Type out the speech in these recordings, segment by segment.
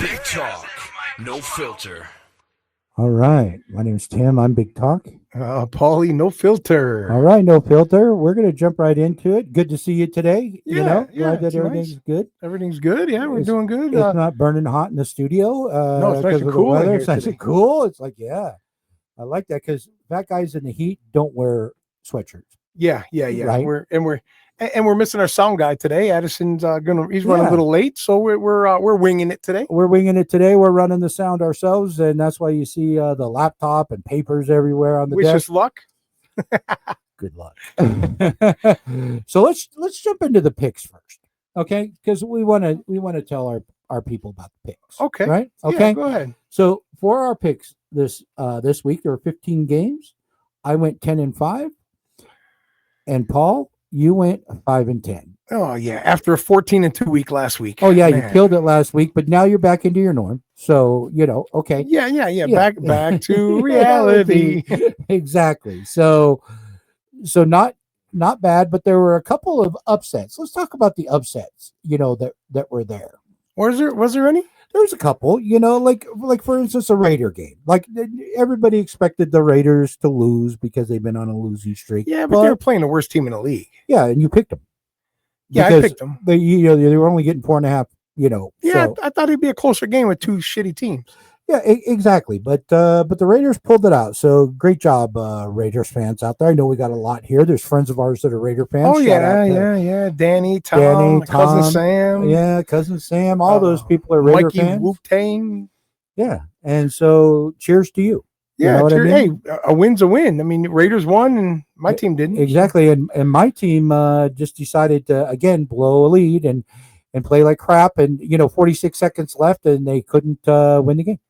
Big Talk, no filter. All right. My name's Tim. I'm Big Talk. Paulie, no filter. All right. No filter. We're going to jump right into it. Good to see you today. Yeah, Glad that it's everything's nice. good. Everything's good. Yeah, we're doing good. It's not burning hot in the studio. No, it's nice because and of the cool in weather. here It's nice today. and cool. It's like, yeah, I like that because fat guys in the heat don't wear sweatshirts. Yeah. Right. We're missing our sound guy today. Addison's he's running a little late, so we're winging it today. We're winging it today. We're running the sound ourselves, and that's why you see the laptop and papers everywhere on the Wish desk. us luck. Good luck. So let's jump into the picks first, okay? Because we want to tell our people about the picks. Okay. Right. Yeah, Okay. go ahead. So for our picks this week, there were 15 games. I went 10-5, and Paul, you went 5-10. Oh yeah, after a 14-2 week last week. Oh yeah, Man. you killed it last week, but now you're back into your norm. So okay. Yeah. Back to reality. Exactly. So not bad, but there were a couple of upsets. Let's talk about the upsets, that were there. Was there any? There's a couple, like for instance, a Raider game. Like everybody expected the Raiders to lose because they've been on a losing streak. Yeah, but they were playing the worst team in the league. Yeah, and you picked them. Yeah, I picked them. They were only getting 4.5. Yeah, so. I thought it'd be a closer game with two shitty teams. Yeah, exactly. But the Raiders pulled it out. So great job, Raiders fans out there. I know we got a lot here. There's friends of ours that are Raider fans. Oh yeah. Danny, Tom, cousin Sam. Yeah, cousin Sam. All those people are Raider Mikey fans. Wu-Tang. Yeah, and so cheers to you. Yeah, you know what I mean? Hey, a win's a win. I mean, Raiders won and my team didn't. Exactly, and my team just decided to again blow a lead and play like crap. And 46 seconds left, and they couldn't win the game.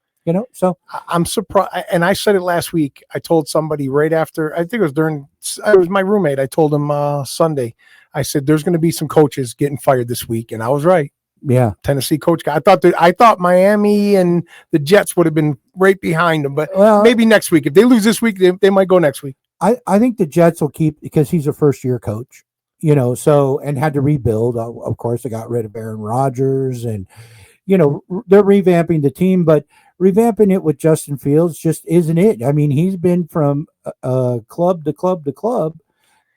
So I'm surprised. And I said it last week. I told somebody right after, I think it was my roommate. I told him Sunday, I said, there's going to be some coaches getting fired this week. And I was right. Yeah. Tennessee coach guy. I thought Miami and the Jets would have been right behind them, but maybe next week. If they lose this week, they might go next week. I think the Jets will keep because he's a first year coach, so, and had to rebuild. Of course, they got rid of Aaron Rodgers and, they're revamping the team, but revamping it with Justin Fields just isn't it. I mean, he's been from club to club to club,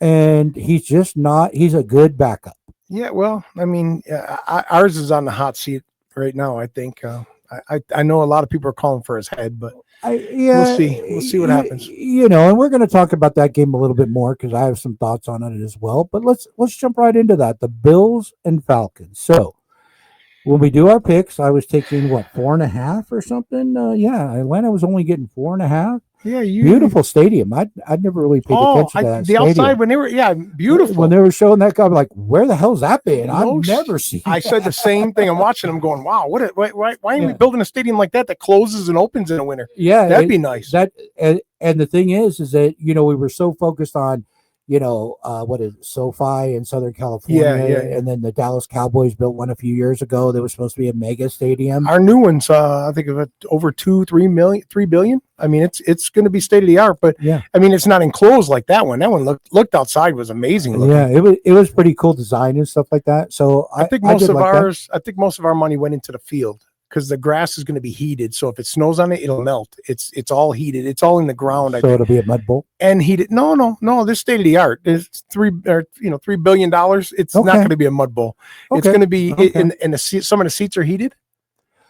and he's just not. He's a good backup. Yeah, well, I mean, ours is on the hot seat right now. I think I know a lot of people are calling for his head, but we'll see. We'll see what happens. And we're going to talk about that game a little bit more because I have some thoughts on it as well. But let's jump right into that. The Bills and Falcons. So. When we do our picks, I was taking 4.5 or something. Atlanta was only getting 4.5. Yeah, beautiful stadium. I'd never really paid attention to that. The outside when they were beautiful. When they were showing that guy, I'm like, where the hell's that been? I've never seen. I said the same thing. I'm watching them, going, wow, why aren't we building a stadium like that closes and opens in the winter? Yeah, that'd be nice. And the thing is that we were so focused on. What is it, SoFi in Southern California? Yeah. And then the Dallas Cowboys built one a few years ago. That was supposed to be a mega stadium. Our new one's, I think, of over $3 billion. I mean, it's going to be state of the art, but yeah, I mean, it's not enclosed like that one. That one looked outside was amazing looking. Yeah, it was pretty cool design and stuff like that. So I think most of our money went into the field. Because the grass is going to be heated, so if it snows on it, it'll melt. It's all heated. It's all in the ground. So it'll be a mud bowl and heated. No. This state of the art. It's $3 billion. It's not going to be a mud bowl. Okay. It's going to be and some of the seats are heated,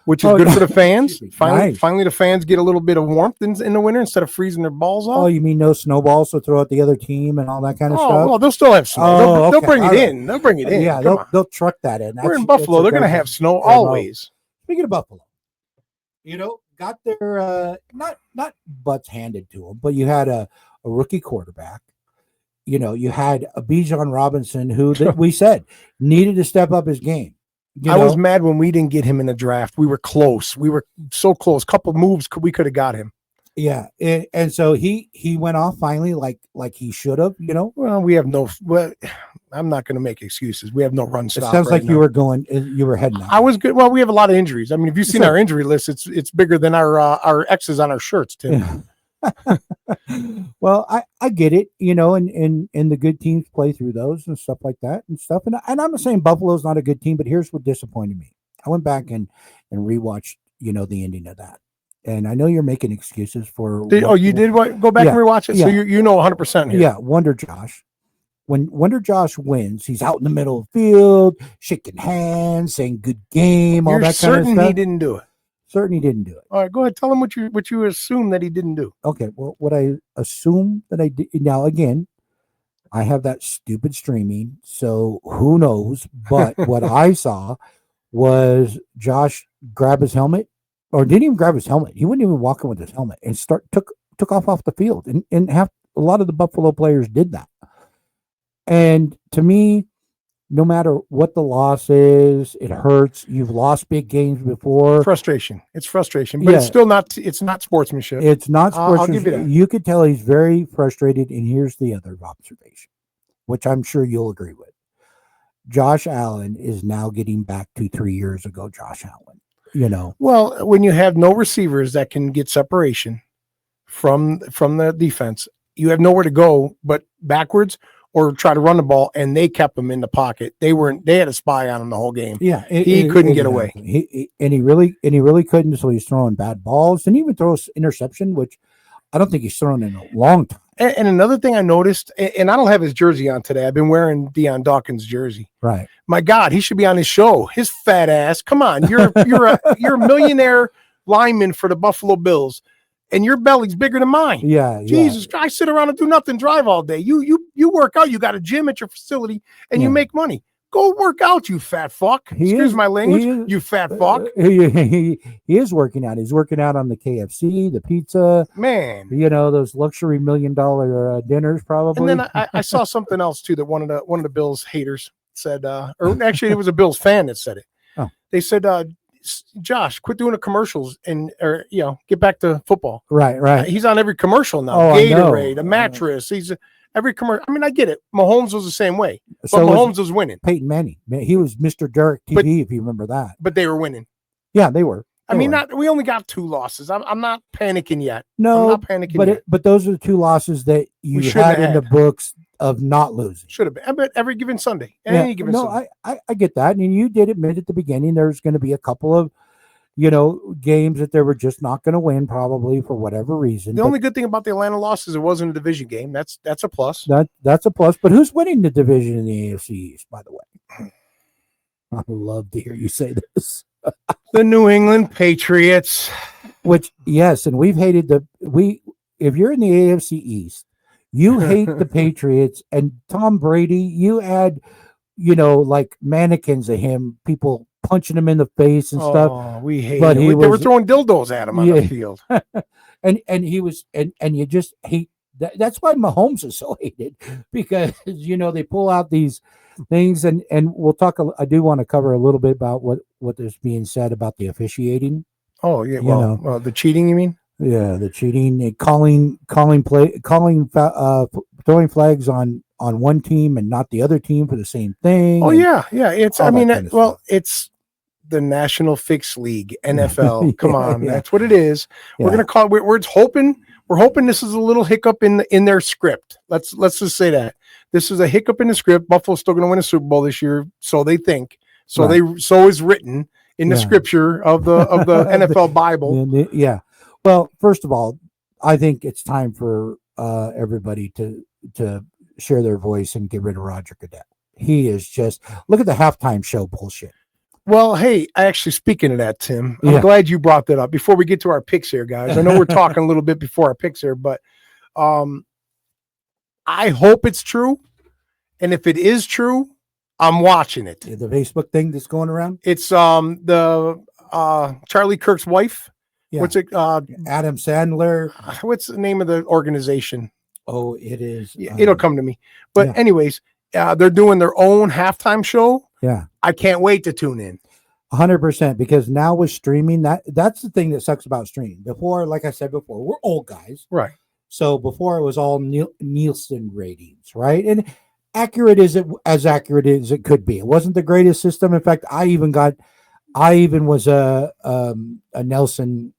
which is good for the fans. Finally, the fans get a little bit of warmth in the winter instead of freezing their balls off. Oh, you mean no snowballs to throw at the other team and all that kind of stuff? Well, they'll still have snow. They'll bring it in. They'll bring it in. Yeah, they'll truck that in. We're in Buffalo. They're going to have snow always. Speaking of Buffalo, got their not butts handed to them, but you had a rookie quarterback. You had a Bijan Robinson who we said needed to step up his game. I was mad when we didn't get him in the draft. We were close. We were so close. Couple moves we could have got him. Yeah, and so he went off finally, like he should have. Well, we have no. Well, I'm not going to make excuses. We have no run stop. It sounds like you were heading out. I was good. Well, we have a lot of injuries. I mean, if you've seen our injury list, it's bigger than our X's on our shirts, Tim. Well, I get it, and the good teams play through those and stuff like that and stuff. And I'm not saying Buffalo's not a good team, but here's what disappointed me. I went back and rewatched, the ending of that. And I know you're making excuses for. You did what? Go back and rewatch it. Yeah. So you know 100% here. Yeah, Wonder Josh. When Wonder Josh wins, he's out in the middle of the field, shaking hands, saying "good game," all that kind of stuff. Certain he didn't do it. Certain he didn't do it. All right, go ahead. Tell him what you assume that he didn't do. Okay, well, what I assume that I did. Now, again, I have that stupid streaming, so who knows? But what I saw was Josh grab his helmet, or didn't even grab his helmet. He wasn't even walking with his helmet, and took off the field. And a lot of the Buffalo players did that. And to me, no matter what the loss is, it hurts. You've lost big games before. Frustration. It's frustration, but it's still not. It's not sportsmanship. It's not sportsmanship. I'll give you that. You could tell he's very frustrated. And here's the other observation, which I'm sure you'll agree with. Josh Allen is now getting back to 3 years ago. Josh Allen. Well, when you have no receivers that can get separation from the defense, you have nowhere to go but backwards or try to run the ball, and they kept him in the pocket. They had a spy on him the whole game. Yeah, he couldn't get away. He really couldn't. So he's throwing bad balls, and even throws interception, which I don't think he's thrown in a long time. And another thing I noticed, and I don't have his jersey on today. I've been wearing Deion Dawkins' jersey. Right. My God, he should be on his show. His fat ass. Come on, you're a millionaire lineman for the Buffalo Bills. And your belly's bigger than mine. Yeah. Jesus, I sit around and do nothing, drive all day. You work out. You got a gym at your facility, and you make money. Go work out, you fat fuck. Excuse my language, you fat fuck. He is working out. He's working out on the KFC, the pizza. Man. Those luxury $1 million dinners probably. And then I saw something else too that one of the Bills haters said, or actually it was a Bills fan that said it. Oh. They said, Josh, quit doing the commercials or get back to football. Right. He's on every commercial now. Gatorade, a mattress. He's every commercial. I mean, I get it. Mahomes was the same way, but Mahomes was winning. Peyton Manning, he was Mr. Derek TV, if you remember that. But they were winning. Yeah, they were. We only got 2 losses. I'm not panicking yet. No, I'm not panicking yet. But those are the 2 losses that you had in the books of not losing. Should have been. I bet every given Sunday. Any given Sunday. I get that. And you did admit at the beginning there's going to be a couple of, games that they were just not going to win probably for whatever reason. The only good thing about the Atlanta loss is it wasn't a division game. That's a plus. That's a plus. But who's winning the division in the AFC East, by the way? I love to hear you say this. The New England Patriots. Which, yes, and we've hated if you're in the AFC East, you hate the Patriots, and Tom Brady, you add, like mannequins of him, people punching him in the face and stuff. We hate it. They were throwing dildos at him on the field. and he was, and you just hate that. That's why Mahomes is so hated, because, they pull out these things, and we'll talk. I do want to cover a little bit about what is being said about the officiating. Oh yeah, well, the cheating, you mean? Yeah, the cheating, and throwing flags on one team and not the other team for the same thing. Oh yeah. It's it's the National Fix League, NFL. Come on, that's what it is. Yeah. We're gonna call. We're hoping this is a little hiccup in their script. Let's just say that this is a hiccup in the script. Buffalo's still gonna win a Super Bowl this year, so they think. So so is written in the scripture of the NFL Bible. Yeah. Well, first of all, I think it's time for everybody to share their voice and get rid of Roger Goodell. He is just, look at the halftime show bullshit. Well, hey, actually, speaking of that, Tim, I'm glad you brought that up. Before we get to our picks here, guys, I know we're talking a little bit before our picks here, but I hope it's true. And if it is true, I'm watching it. The Facebook thing that's going around? It's the Charlie Kirk's wife. Yeah. What's it? Adam Sandler. What's the name of the organization? Oh, it is. It'll come to me. But anyways, they're doing their own halftime show. Yeah. I can't wait to tune in. 100%, because now with streaming, that's the thing that sucks about streaming. Before, like I said before, we're old guys. Right. So before it was all Nielsen ratings, right? And accurate as accurate as it could be. It wasn't the greatest system. In fact, I even was a Nelson,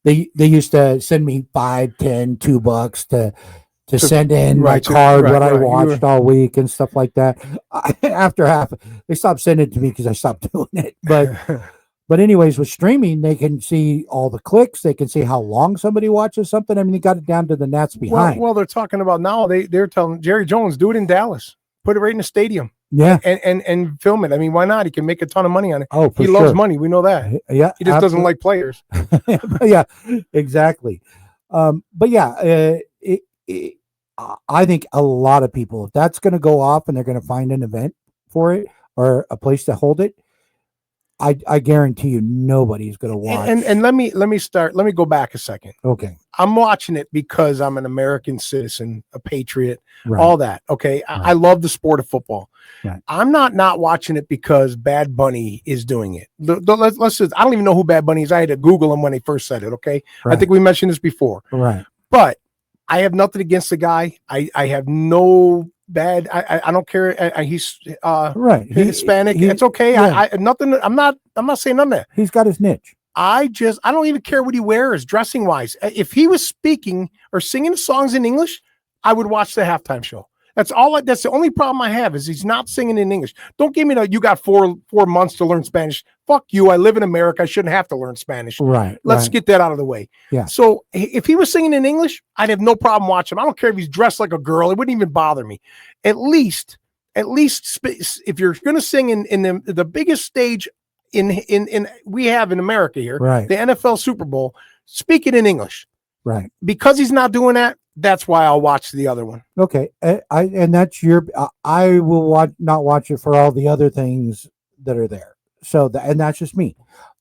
they used to send me $5, $10, $2 to send in my card, what I watched all week and stuff like that. After half, they stopped sending it to me because I stopped doing it. But anyways, with streaming, they can see all the clicks. They can see how long somebody watches something. I mean, they got it down to the gnats behind. Well, they're talking about now. They're telling Jerry Jones, do it in Dallas. Put it right in the stadium. Yeah, and film it. I mean, why not? He can make a ton of money on it. Oh, he loves money. We know that. Yeah, he just doesn't like players. Yeah, exactly. But yeah, I think a lot of people, if that's going to go off and they're going to find an event for it or a place to hold it, I guarantee you nobody's going to watch. And let me go back a second. Okay. I'm watching it because I'm an American citizen, a patriot, right. all that. Okay. Right. I love the sport of football. Right. I'm not watching it because Bad Bunny is doing it. Let's just, I don't even know who Bad Bunny is. I had to Google him when he first said it. Okay. Right. I think we mentioned this before. Right. But I have nothing against the guy. I have no bad. I don't care. He's right. Hispanic. It's okay. Yeah. Nothing. I'm not saying none of that. He's got his niche. I don't even care what he wears dressing wise. If he was speaking or singing songs in English, I would watch the halftime show. That's the only problem I have is he's not singing in English. Don't give me you got four months to learn Spanish. Fuck you. I live in America. I shouldn't have to learn Spanish. Right. Let's get that out of the way. Yeah. So if he was singing in English, I'd have no problem watching him. I don't care if he's dressed like a girl. It wouldn't even bother me. At least if you're going to sing in the biggest stage in we have in America here, right. The NFL Super Bowl, speak it in English. Right. Because he's not doing that, that's why I'll watch the other one. Okay. And that's I will not watch it for all the other things that are there. So and that's just me.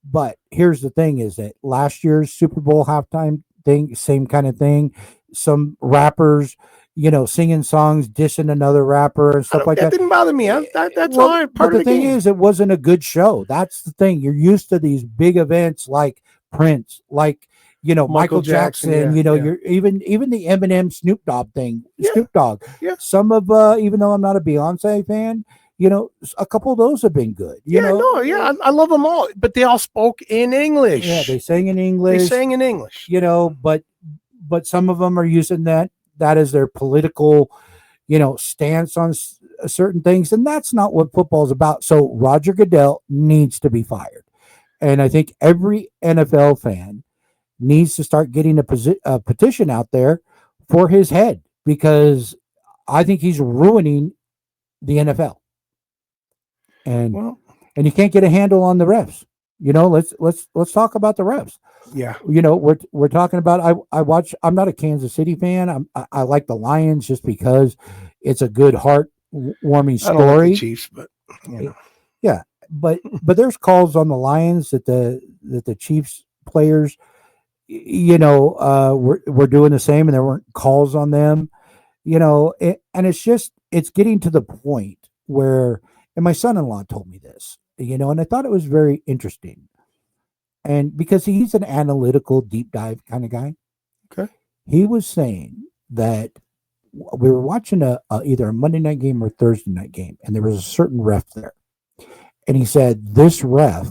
But here's the thing is that last year's Super Bowl halftime thing, same kind of thing. Some rappers, singing songs, dissing another rapper and stuff like that. That didn't bother me. That's all right. Part of the thing is, it wasn't a good show. That's the thing. You're used to these big events like Prince, like Michael Jackson. You're even the Eminem Snoop Dogg thing. Yeah. Snoop Dogg. Yeah. Some of even though I'm not a Beyonce fan, a couple of those have been good. I love them all, but they all spoke in English. Yeah, they sang in English. But some of them are using that as their political, stance on certain things, and that's not what football is about. So Roger Goodell needs to be fired, and I think every NFL fan needs to start getting a petition out there for his head, because I think he's ruining the NFL. And you can't get a handle on the refs. Let's talk about the refs. Yeah. We're talking about, I'm not a Kansas City fan. I like the Lions just because it's a good heart-warming story. I don't like the Chiefs, but yeah. But there's calls on the Lions that the Chiefs players, we're doing the same, and there weren't calls on them, and it's getting to the point where, and my son-in-law told me this, and I thought it was very interesting, and because he's an analytical deep dive kind of guy. Okay. He was saying that we were watching either a Monday night game or Thursday night game, and there was a certain ref there, and he said this ref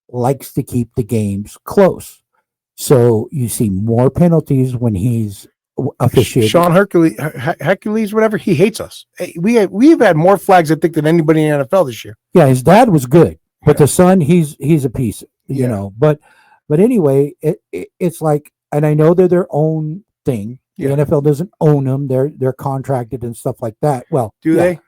likes to keep the games close. So you see more penalties when he's officiating. Sean Hercules, whatever, he hates us. We've had more flags, I think, than anybody in the NFL this year. Yeah, his dad was good, but the son, he's a piece, But anyway, it's like, and I know they're their own thing. The NFL doesn't own them; they're contracted and stuff like that. Well, do they?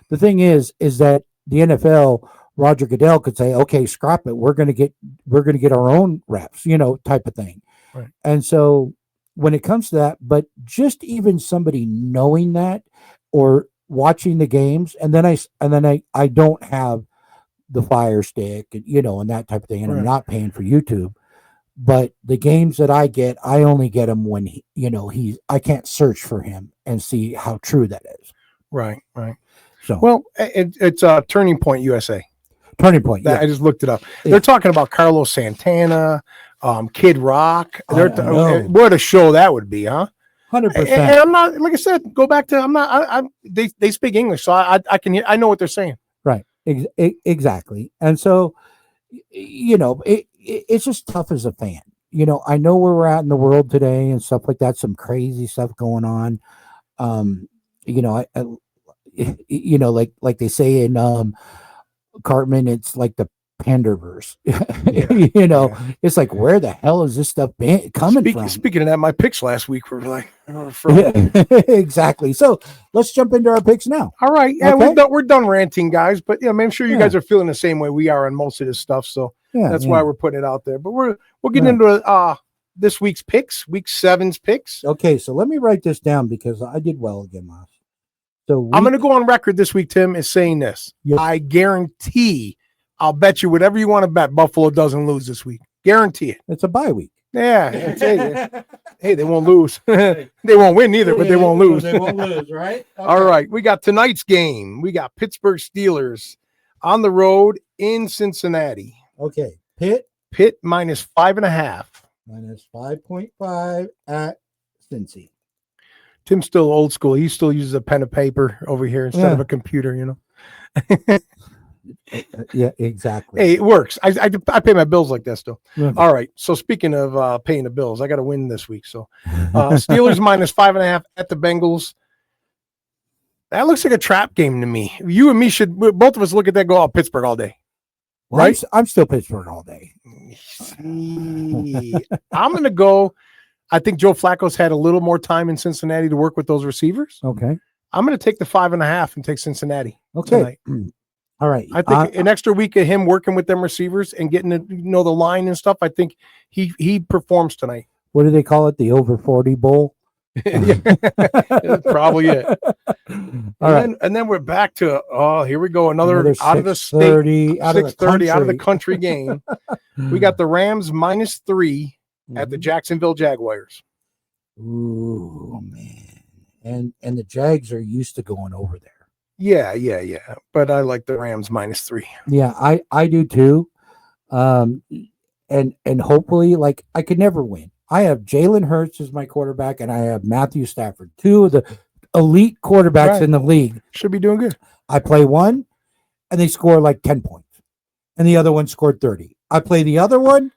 The thing is that the NFL. Roger Goodell could say, okay, scrap it. We're going to get our own reps, type of thing. Right. And so when it comes to that, but just even somebody knowing that or watching the games, and then I don't have the Fire Stick, and that type of thing, and I'm not paying for YouTube, but the games that I get, I only get them when I can't search for him and see how true that is. Right. So, well, it's Turning Point USA. Turning Point. Yeah. I just looked it up. Yeah. They're talking about Carlos Santana, Kid Rock. What a show that would be, huh? 100%. And I'm not, like I said, go back to, they speak English, so I know what they're saying. Right. Exactly. And so, it's just tough as a fan, I know where we're at in the world today and stuff like that. Some crazy stuff going on. I like they say in Cartman, it's like the Panderverse. It's like, where the hell is this stuff coming from? Speaking of that, my picks last week were like, exactly. So let's jump into our picks now. All right. Yeah, okay. We're done ranting, guys. But I'm sure you guys are feeling the same way we are on most of this stuff. So that's why we're putting it out there. But we'll get into this week's picks, week 7's picks. Okay, so let me write this down because I did well again last. So I'm going to go on record this week, Tim, as saying this. Yep. I guarantee, I'll bet you whatever you want to bet, Buffalo doesn't lose this week. Guarantee it. It's a bye week. Yeah. Hey, they won't lose. They won't win either, but they won't lose. They won't lose, right? Okay. All right. We got tonight's game. We got Pittsburgh Steelers on the road in Cincinnati. Okay. Pitt minus 5.5. Minus 5.5 at Cincy. Tim's still old school. He still uses a pen and paper over here instead of a computer, Yeah, exactly. Hey, it works. I pay my bills like that still. Okay. All right. So speaking of paying the bills, I got to win this week. So Steelers minus 5.5 at the Bengals. That looks like a trap game to me. You and me both of us look at that, go, Pittsburgh all day. Well, right? I'm still Pittsburgh all day. I'm going to go. I think Joe Flacco's had a little more time in Cincinnati to work with those receivers. Okay. I'm going to take the 5.5 and take Cincinnati. Okay. Tonight. All right. I think an extra week of him working with them receivers and getting to know the line and stuff, I think he performs tonight. What do they call it? The over 40 bowl? That's probably it. And then we're back to here we go. Another out of the state, out of the country game. We got the Rams minus 3 at the Jacksonville Jaguars. Ooh, man. And the Jags are used to going over there. Yeah. But I like the Rams minus 3. Yeah, I do too. And hopefully, like, I could never win. I have Jalen Hurts as my quarterback, and I have Matthew Stafford, 2 of the elite quarterbacks in the league. Should be doing good. I play one, and they score like 10 points, and the other one scored 30. I play the other one,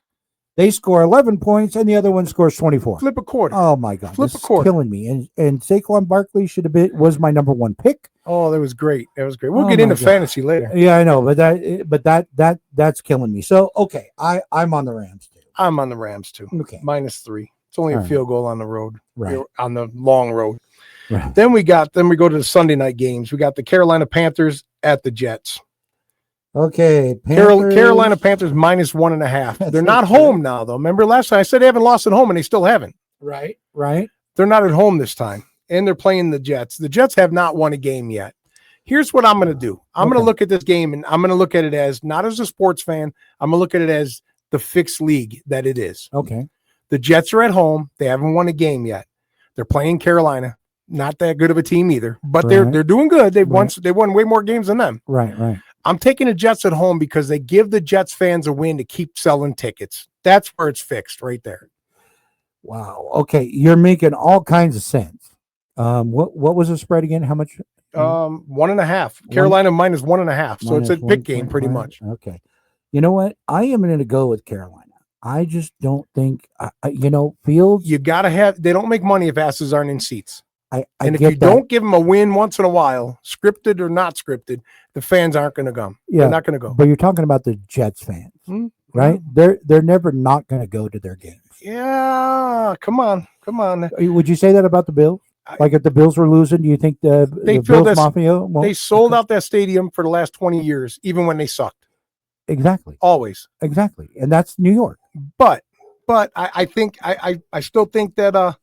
they score 11 points, and the other one scores 24. Flip a quarter. Oh my God, flip a quarter, killing me. And Saquon Barkley was my number 1 pick. Oh, that was great. We'll get into fantasy later. Yeah, I know, but that's killing me. So okay, I'm on the Rams too. I'm on the Rams too. Okay, minus 3. It's only a field goal on the road, right? On the long road. Right. Then we go to the Sunday night games. We got the Carolina Panthers at the Jets. Okay, Carolina Panthers minus 1.5. They're not home now, though. Remember last time I said they haven't lost at home, and they still haven't. Right. They're not at home this time, and they're playing the Jets. The Jets have not won a game yet. Here's what I'm going to do. I'm going to look at this game, and I'm going to look at it as not as a sports fan. I'm going to look at it as the fixed league that it is. Okay. The Jets are at home. They haven't won a game yet. They're playing Carolina. Not that good of a team either, but they're doing good. They won way more games than them. Right. I'm taking the Jets at home because they give the Jets fans a win to keep selling tickets. That's where it's fixed right there. Wow. Okay, you're making all kinds of sense. What was the spread again? How much? 1.5. Carolina minus 1.5. So it's a pick game pretty much. Okay. You know what? I am going to go with Carolina. I just don't think, Fields. You got to have, they don't make money if asses aren't in seats. And if you don't give them a win once in a while, scripted or not scripted, the fans aren't going to come. Yeah, they're not going to go. But you're talking about the Jets fans, right? They're never not going to go to their games. Yeah, come on. Would you say that about the Bills? Like if the Bills were losing, do you think the Bills Mafia? They sold out that stadium for the last 20 years, even when they sucked. Exactly. Always. Exactly. And that's New York. But I think I still think that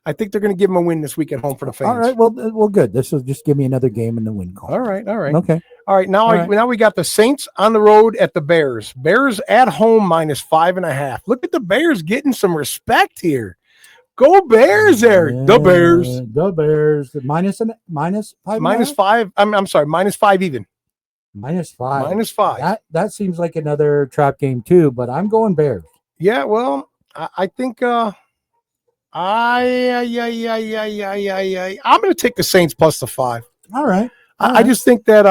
I think they're going to give them a win this week at home for the fans. All right. Well, good. This will just give me another game in the win column. All right. Okay. All right. Now we got the Saints on the road at the Bears. Bears at home minus 5.5. Look at the Bears getting some respect here. Go Bears there. Yeah, the Bears. Minus 5. Minus 5. I'm sorry. Minus 5 even. Minus 5. Minus 5. That seems like another trap game too, but I'm going Bears. Yeah. Well, I think, I'm going to take the Saints plus the 5. All right. I just think that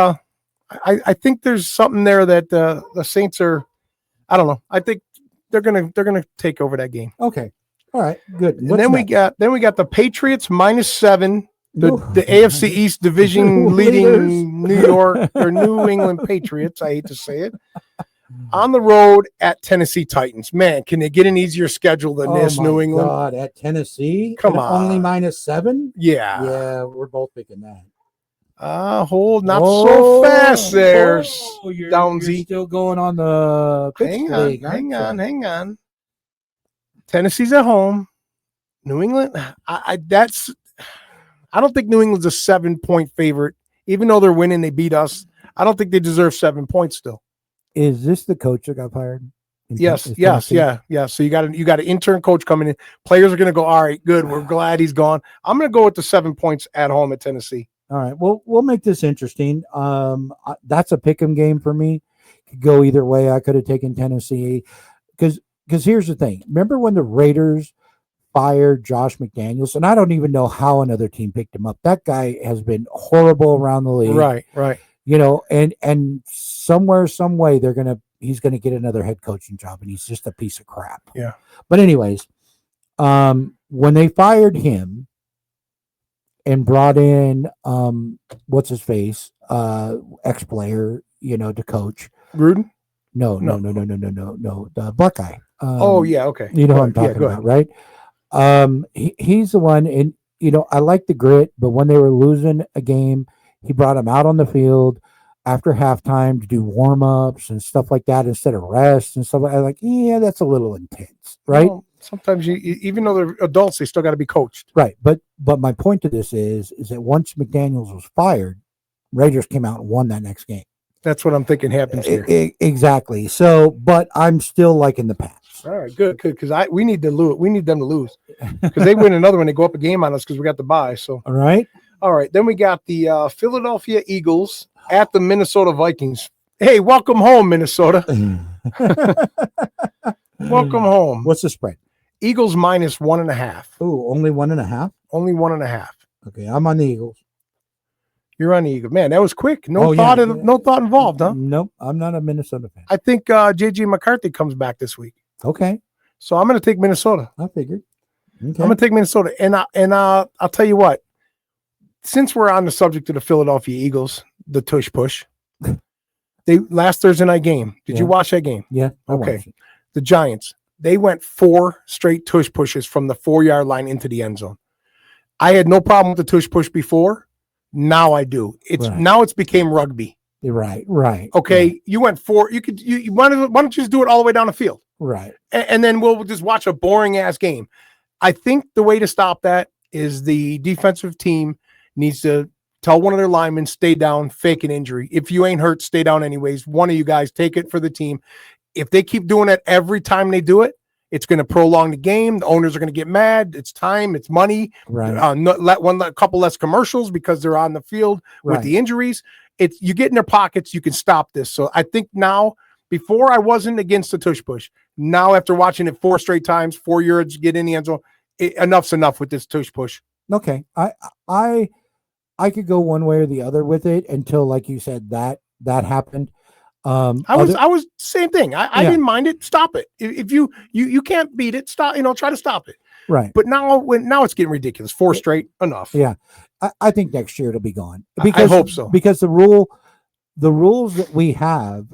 I think there's something there that the Saints are. I don't know. I think they're gonna take over that game. Okay. All right. Good. And then we got the Patriots -7. The AFC East division leading New York or New England Patriots. I hate to say it. On the road at Tennessee Titans. Man, can they get an easier schedule than this, New England? God, at Tennessee? Come on. Only -7? Yeah. Yeah, we're both picking that. Not so fast there, Downsy. You're still going on the hang on. Tennessee's at home. New England, I don't think New England's a 7-point favorite. Even though they're winning, they beat us. I don't think they deserve 7 points still. Is this the coach that got fired? Yeah. So you got an intern coach coming in. Players are going to go, all right, good. We're glad he's gone. I'm going to go with the 7 points at home at Tennessee. All right. Well, we'll make this interesting. That's a pick'em game for me. Could go either way. I could have taken Tennessee because here's the thing. Remember when the Raiders fired Josh McDaniels? And I don't even know how another team picked him up. That guy has been horrible around the league. Right. You know, and somewhere, some way, he's gonna get another head coaching job, and he's just a piece of crap. Yeah. But anyways, when they fired him and brought in what's his face, ex-player, to coach. Gruden? No. The Buckeye. Okay. You know what I'm talking about, right? He's the one, and I like the grit, but when they were losing a game, he brought him out on the field after halftime to do warm-ups and stuff like that instead of rest and stuff like that. Like, yeah, that's a little intense, right? Well, sometimes even though they're adults, they still got to be coached. Right. But my point to this is that once McDaniels was fired, Raiders came out and won that next game. That's what I'm thinking happens here. Exactly. So, but I'm still liking the Pats. All right, good. Because we need to lose. We need them to lose because they win another one. They go up a game on us because we got the bye. So, all right. Then we got the Philadelphia Eagles at the Minnesota Vikings. Hey, welcome home, Minnesota. Welcome home. What's the spread? Eagles -1.5. Oh, only 1.5? Only 1.5. Okay, I'm on the Eagles. You're on the Eagles. Man, that was quick. No thought involved, huh? Nope, I'm not a Minnesota fan. I think J.J. McCarthy comes back this week. Okay. So I'm going to take Minnesota. I figured. Okay. I'm going to take Minnesota. And I'll tell you what. Since we're on the subject of the Philadelphia Eagles, the tush push, they last Thursday night game. Did you watch that game? Yeah. Okay. The Giants, they went 4 straight tush pushes from the 4-yard line into the end zone. I had no problem with the tush push before. Now I do. Now it's became rugby. Right. Okay. Right. You went 4. Why don't you just do it all the way down the field? Right. And then we'll just watch a boring ass game. I think the way to stop that is the defensive team needs to tell one of their linemen, stay down, fake an injury. If you ain't hurt, stay down anyways. One of you guys take it for the team. If they keep doing it every time they do it, it's going to prolong the game. The owners are going to get mad. It's time. It's money. Right. A couple less commercials because they're on the field with the injuries. You get in their pockets. You can stop this. So I think now, before I wasn't against the tush push. Now after watching it 4 straight times, 4 yards, get in the end zone, enough's enough with this tush push. Okay. I could go one way or the other with it until, like you said, that happened. I was same thing. I didn't mind it. Stop it. If you can't beat it, stop. Try to stop it. Right. But now it's getting ridiculous. 4 straight, enough. Yeah. I think next year it'll be gone. I hope so. Because the rules that we have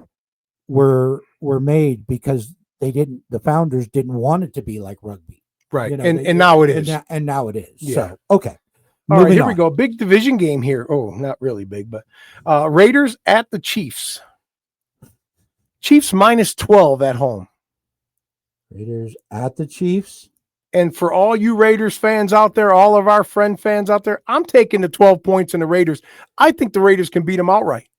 were made because the founders didn't want it to be like rugby. Right. And now it is. And now it is. Yeah. So, okay. All right, here we go. Big division game here. Oh, not really big, but Raiders at the Chiefs. Chiefs -12 at home. Raiders at the Chiefs. And for all you Raiders fans out there, all of our friend fans out there, I'm taking the 12 points in the Raiders. I think the Raiders can beat them outright.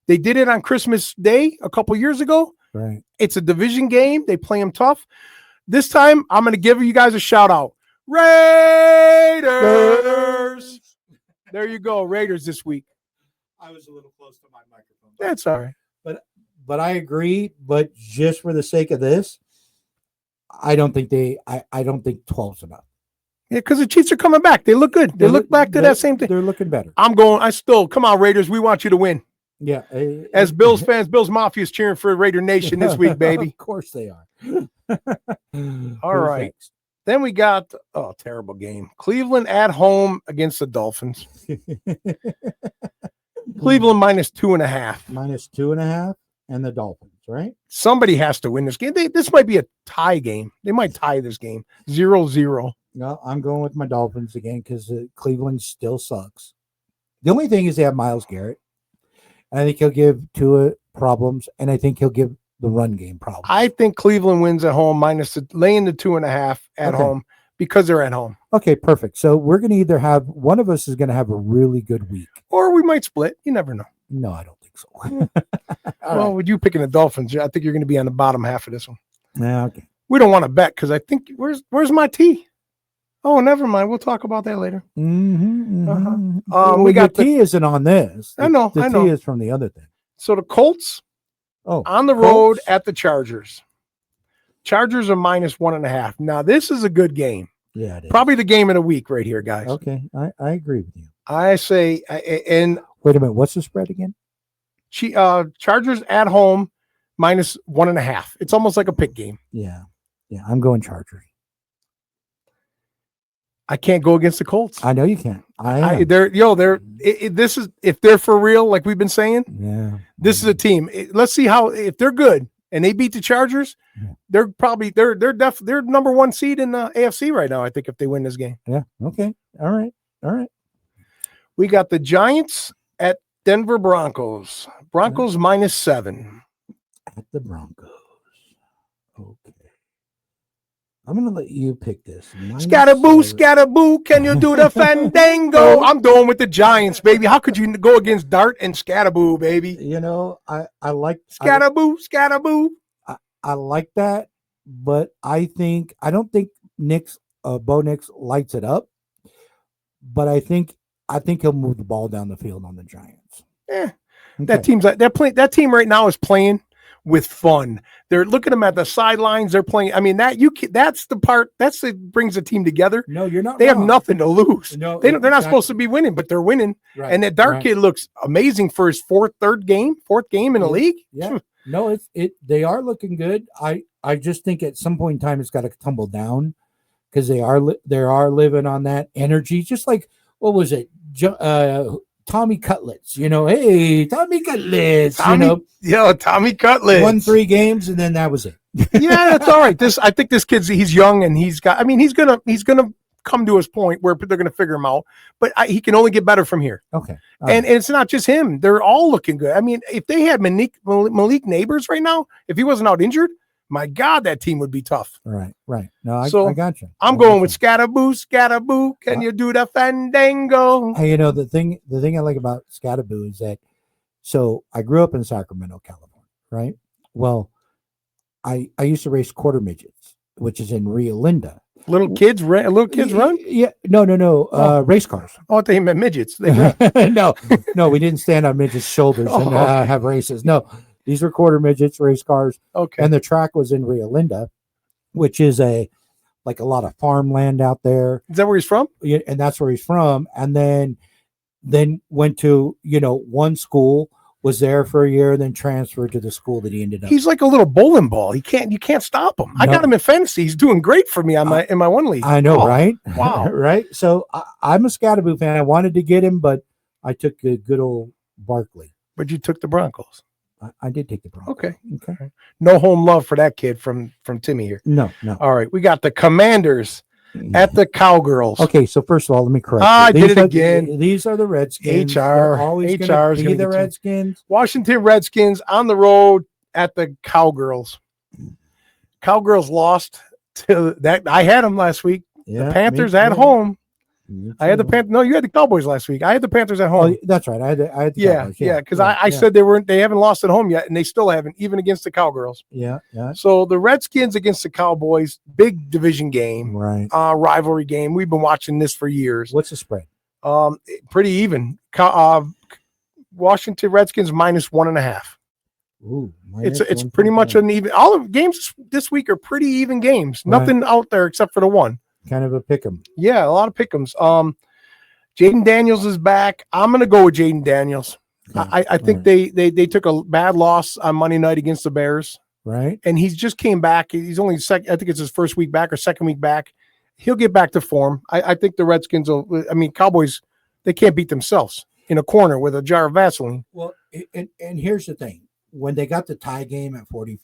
They did it on Christmas Day a couple years ago. Right. It's a division game. They play them tough. This time, I'm going to give you guys a shout out. Raiders. There you go. Raiders this week. I was a little close to my microphone. That's all right. But I agree. But just for the sake of this, I don't think 12's enough. Yeah, because the Chiefs are coming back. They look good. They look back to that same thing. They're looking better. Come on, Raiders. We want you to win. Yeah. As Bills fans, Bills Mafia is cheering for Raider Nation this week, baby. Of course they are. All right. Then we got terrible game. Cleveland at home against the Dolphins. Cleveland -2.5. -2.5, and the Dolphins, right? Somebody has to win this game. This might be a tie game. They might tie this game 0-0. No, I'm going with my Dolphins again because Cleveland still sucks. The only thing is they have Myles Garrett. I think he'll give Tua problems, and I think he'll give the run game problems. I think Cleveland wins at home laying the 2.5 at home because they're at home. Okay, perfect. So we're going to either have one of us is going to have a really good week, or we might split. You never know. No, I don't think so. Well, with you picking the Dolphins, I think you're going to be on the bottom half of this one. Yeah, okay. We don't want to bet because I think where's my tea? Oh, never mind. We'll talk about that later. We got the tea isn't on this. I know. The tea is from the other thing. So the Colts. On the road at the Chargers. Chargers are -1.5. Now, this is a good game. Yeah, it is. Probably the game of the week right here, guys. Okay, I agree with you. I say, and wait a minute, what's the spread again? Chargers at home -1.5. It's almost like a pick game. Yeah, I'm going Chargers. I can't go against the Colts. I know you can't. This is if they're for real, like we've been saying. Yeah, this is a team. Let's see how if they're good and they beat the Chargers, they're number one seed in the AFC right now. I think if they win this game. Yeah. Okay. All right. We got the Giants at Denver Broncos. Broncos -7 at the Broncos. Okay. I'm going to let you pick this. Scatterboo, can you do the fandango? I'm going with the Giants, baby. How could you go against Dart and Scatterboo, baby? You know, I like Scatterboo. I like that, but I don't think Bo Nix lights it up, but I think he'll move the ball down the field on the Giants. Okay. That team right now is playing with fun. They're looking at them at the sidelines. They're playing. I mean, that's the part brings the team together. No, you're not. They have nothing to lose. No, they're not supposed to be winning, but they're winning. Right, and that Dart kid looks amazing for his fourth game in the league. Yeah. No, they are looking good. I just think at some point in time it's got to tumble down because they are living on that energy. Just like what was it? Tommy Cutlets, hey, Tommy Cutlets, Tommy Cutlets won 3 games and then that was it. Yeah, that's all right. I think this kid's he's young and he's gonna come to his point where they're gonna figure him out, but he can only get better from here. Okay, and it's not just him; they're all looking good. I mean, if they had Malik Neighbors right now, if he wasn't out injured, my God, that team would be tough. Right. No, I got you. I'm going with Scatterboo. Can you do the fandango? Hey, the thing I like about Scatterboo is that, so I grew up in Sacramento, California, right? Well, I used to race quarter midgets, which is in Rio Linda. Little kids run? Yeah. No. Race cars. Oh, they meant midgets. No, we didn't stand on midgets' shoulders and have races. No. These were quarter midgets, race cars. Okay. And the track was in Rio Linda, which is a lot of farmland out there. Is that where he's from? Yeah, and that's where he's from. And then went to, one school, was there for a year, then transferred to the school that he ended up. He's like a little bowling ball. You can't stop him. No. I got him in fantasy. He's doing great for me in my one league. I know, right? Wow. Right. So I'm a Scatterboo fan. I wanted to get him, but I took a good old Barkley. But you took the Broncos. I did take the Broncos. Okay. No home love for that kid from Timmy here. No. All right. We got the Commanders at the Cowgirls. Okay. So first of all, let me correct. I did it again. These are the Redskins. HR always HR is be the Redskins. Washington Redskins on the road at the Cowgirls. Cowgirls lost to that. I had them last week. Yeah, the Panthers at home. I had the Panthers. No, you had the Cowboys last week. I had the Panthers at home. Oh, that's right. I had the Cowboys. Yeah. Because I said they haven't lost at home yet, and they still haven't, even against the Cowgirls. Yeah. So the Redskins against the Cowboys, big division game, right? Rivalry game. We've been watching this for years. What's the spread? Pretty even. Washington Redskins -1.5. Ooh, it's pretty much an even. All of games this week are pretty even games. Right. Nothing out there except for the one. Kind of a pick'em. Yeah, a lot of pick'ems. Jaden Daniels is back. I'm going to go with Jaden Daniels. Okay. I think they took a bad loss on Monday night against the Bears. Right. And he's just came back. He's only I think it's his first week back or second week back. He'll get back to form. I think the Redskins will. I mean, Cowboys, they can't beat themselves in a corner with a jar of Vaseline. Well, and here's the thing. When they got the tie game at 40-40.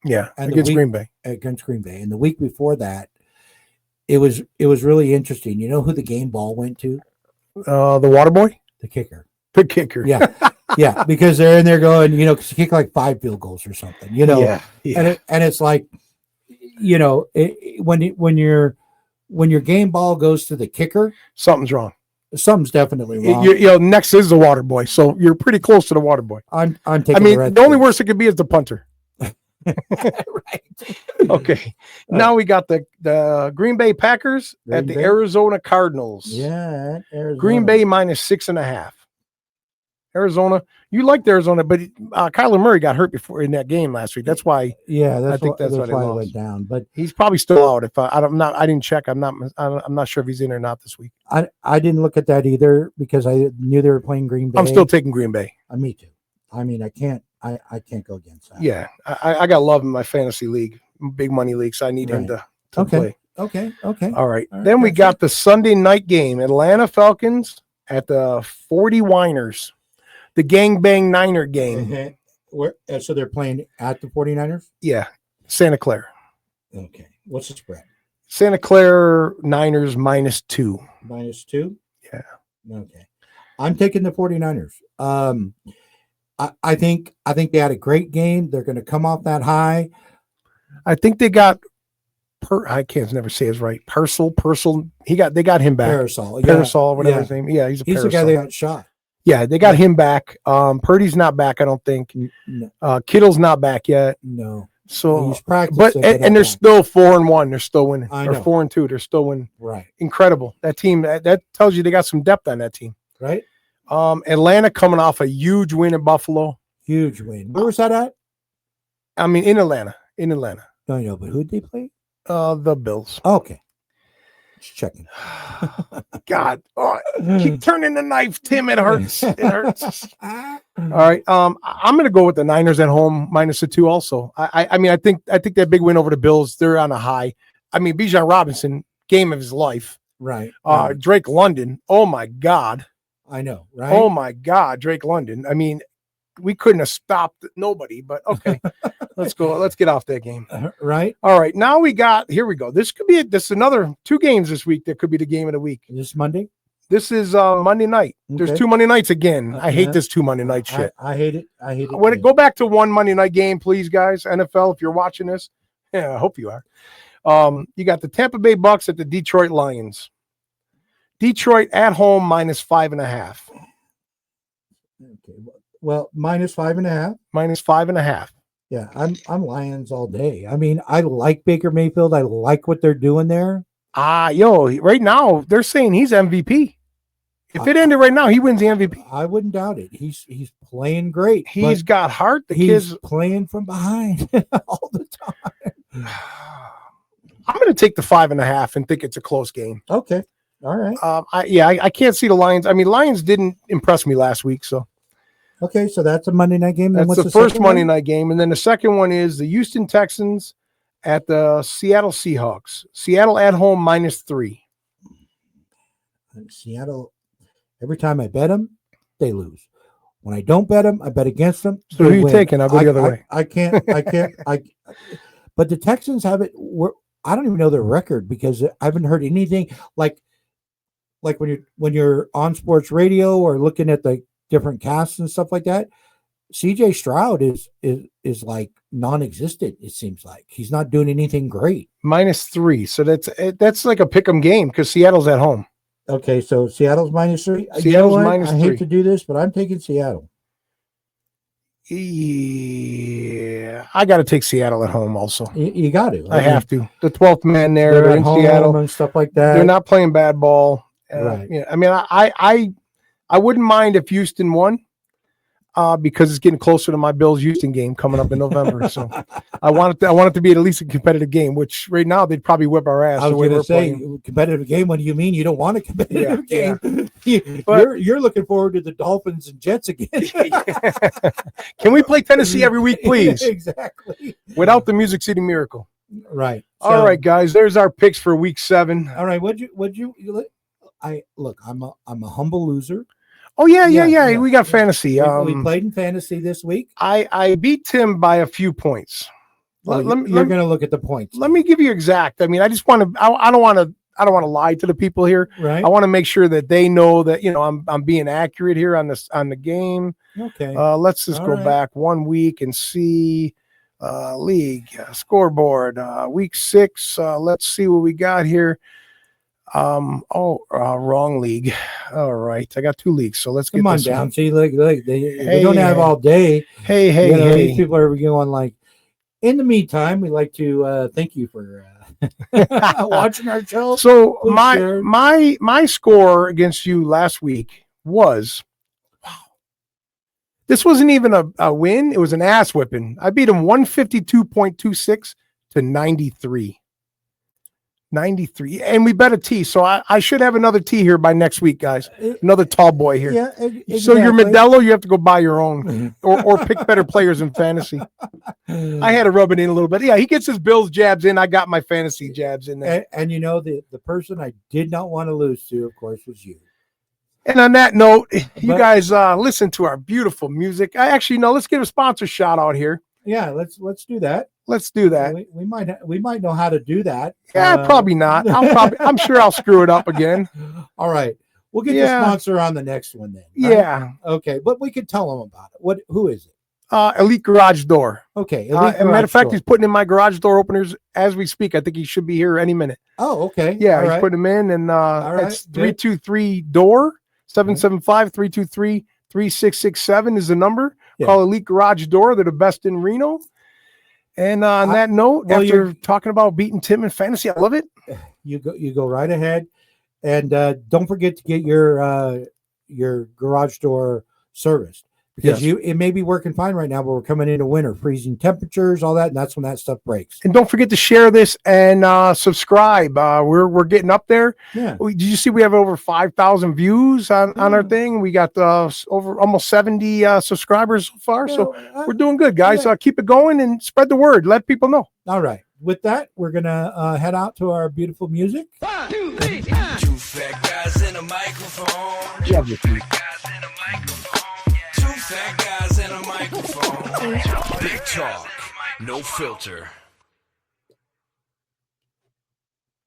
Yeah, and against Green Bay. Against Green Bay. And the week before that, it was really interesting. You know who the game ball went to? The water boy? The kicker. The kicker. Yeah. Yeah, because they're in there going, because he kicked like 5 field goals or something, Yeah. And it's like, when your game ball goes to the kicker, something's wrong. Something's definitely wrong. Next is the water boy, so you're pretty close to the water boy. I'm taking. I mean, the only worst it could be is the punter. Right. Okay. Now we got the Green Bay Packers at the Arizona Cardinals. Yeah, Arizona. Green Bay -6.5. Arizona, you liked Arizona, but Kyler Murray got hurt before in that game last week. That's why. Yeah, that's why it went down. But he's probably still out. If I didn't check. I'm not sure if he's in or not this week. I didn't look at that either because I knew they were playing Green Bay. I'm still taking Green Bay. Me too. I mean, I can't go against that. Yeah, I got Love in my fantasy league, big money league, so I need him to play. Okay. All right. Then we got the Sunday night game: Atlanta Falcons at the 40 Winers. The gangbang Niner game. So they're playing at the 49ers? Yeah. Santa Clara. Okay. What's the spread? Santa Clara Niners -2. -2? Yeah. Okay. I'm taking the 49ers. I think they had a great game. They're going to come off that high. I think they got I can't never say his right. Purcell. They got him back. Parasol, whatever his name. Yeah, he's the guy that got shot. Yeah, they got him back. Purdy's not back, I don't think. No. Kittle's not back yet. No. So he's practicing. And they're still 4-1. They're still winning. I know. Or 4-2. They're still winning. Right. Incredible. That team, that tells you they got some depth on that team. Right. Atlanta coming off a huge win in Buffalo. Huge win. Where was that at? I mean, in Atlanta. No, but who'd they play? The Bills. Okay. Just checking. God. Keep turning the knife, Tim. It hurts. It hurts. All right. I'm going to go with the Niners at home -2 also. I mean, I think that big win over the Bills, they're on a high. I mean, Bijan Robinson, game of his life. Right. Drake London. Oh, my God. I know, right? Oh, my God. Drake London. I mean, we couldn't have stopped nobody, but okay. Let's go. Let's get off that game. Right. All right. Now here we go. This could be this another 2 games this week. That could be the game of the week. Is this Monday? This is Monday night. Okay. There's 2 Monday nights again. I hate this 2 Monday night shit. I hate it. I hate it. When it go back to 1 Monday night game, please, guys. NFL, if you're watching this, yeah, I hope you are. You got the Tampa Bay Bucks at the Detroit Lions. Detroit at home -5.5. Okay. Well, -5.5. -5.5. Yeah, I'm Lions all day. I mean, I like Baker Mayfield. I like what they're doing there. Right now they're saying he's MVP. If it ended right now, he wins the MVP. I wouldn't doubt it. He's playing great. He's got heart. He's playing from behind all the time. I'm going to take the 5.5 and think it's a close game. Okay, all right. I can't see the Lions. I mean, Lions didn't impress me last week, so. Okay, so that's a Monday night game. That's the first Monday night game. And then the second one is the Houston Texans at the Seattle Seahawks. Seattle at home -3. Seattle, every time I bet them, they lose. When I don't bet them, I bet against them. So who are you taking? I'll go the other way. I can't. But the Texans have it. I don't even know their record because I haven't heard anything like when you're on sports radio or looking at the different casts and stuff like that. CJ Stroud is like non-existent. It seems like he's not doing anything great. -3. So that's like a pick'em game because Seattle's at home. Okay, so Seattle's -3. Seattle's -3. I hate to do this, but I'm taking Seattle. Yeah, I got to take Seattle at home also. You got to. I have to. The 12th man there. They're in Seattle and stuff like that. They're not playing bad ball. Right. Yeah, I mean, I wouldn't mind if Houston won. because it's getting closer to my Bills Houston game coming up in November. So I want it to be at least a competitive game, which right now they'd probably whip our ass. I was going to say competitive game. What do you mean you don't want a competitive game? You're looking forward to the Dolphins and Jets again. Can we play Tennessee every week, please? Exactly. Without the Music City Miracle. Right. All right, guys. There's our picks for week 7. All right. I'm a humble loser. Oh yeah. We got fantasy. We played in fantasy this week. I beat Tim by a few points. Well, you're going to look at the points. Let me give you exact. I mean, I just want to. I don't want to lie to the people here. Right. I want to make sure that they know that I'm being accurate here on the game. Okay. Let's just go back 1 week and see league scoreboard week 6. Let's see what we got here. Wrong league. All right, I got 2 leagues, so let's get this down. One. See, they don't have all day. Hey. These people are going like. In the meantime, we'd like to thank you for watching our show. So my score against you last week was, wow. This wasn't even a win. It was an ass whipping. I beat him 152.26 to 93. 93, and we bet a T, so I should have another T here by next week, guys. Another tall boy here. Yeah, exactly. So your Modelo, you have to go buy your own, or pick better players in fantasy. I had to rub it in a little bit. Yeah, he gets his Bills jabs in. I got my fantasy jabs in there. And the person I did not want to lose to, of course, was you. And on that note, you guys listen to our beautiful music. Let's give a sponsor shout out here. Yeah, let's do that. Let's do that. We might know how to do that. Yeah, probably not. I'm sure I'll screw it up again. All right. We'll get the sponsor on the next one then. Right? Yeah. Okay, but we could tell them about it. Who is it? Elite Garage Door. Okay. As a matter of fact, he's putting in my garage door openers as we speak. I think he should be here any minute. Oh, okay. Yeah, he's putting them in, and it's 323 door 775-323-3667 is the number. Yeah. Call Elite Garage Door. They're the best in Reno. And on that note, after talking about beating Tim in fantasy, I love it. You go right ahead, and don't forget to get your garage door serviced, because it may be working fine right now, but we're coming into winter, freezing temperatures, all that, and that's when that stuff breaks. And don't forget to share this and subscribe. We're getting up there. Yeah. Did you see we have over 5,000 views on our thing? We got over almost 70 subscribers so far. So we're doing good, guys. Keep it going and spread the word. Let people know. All right. With that, we're gonna head out to our beautiful music. 1, 2, 3, 2 fat guys in a microphone. Yeah. Fat guys in a microphone. Big talk, no filter.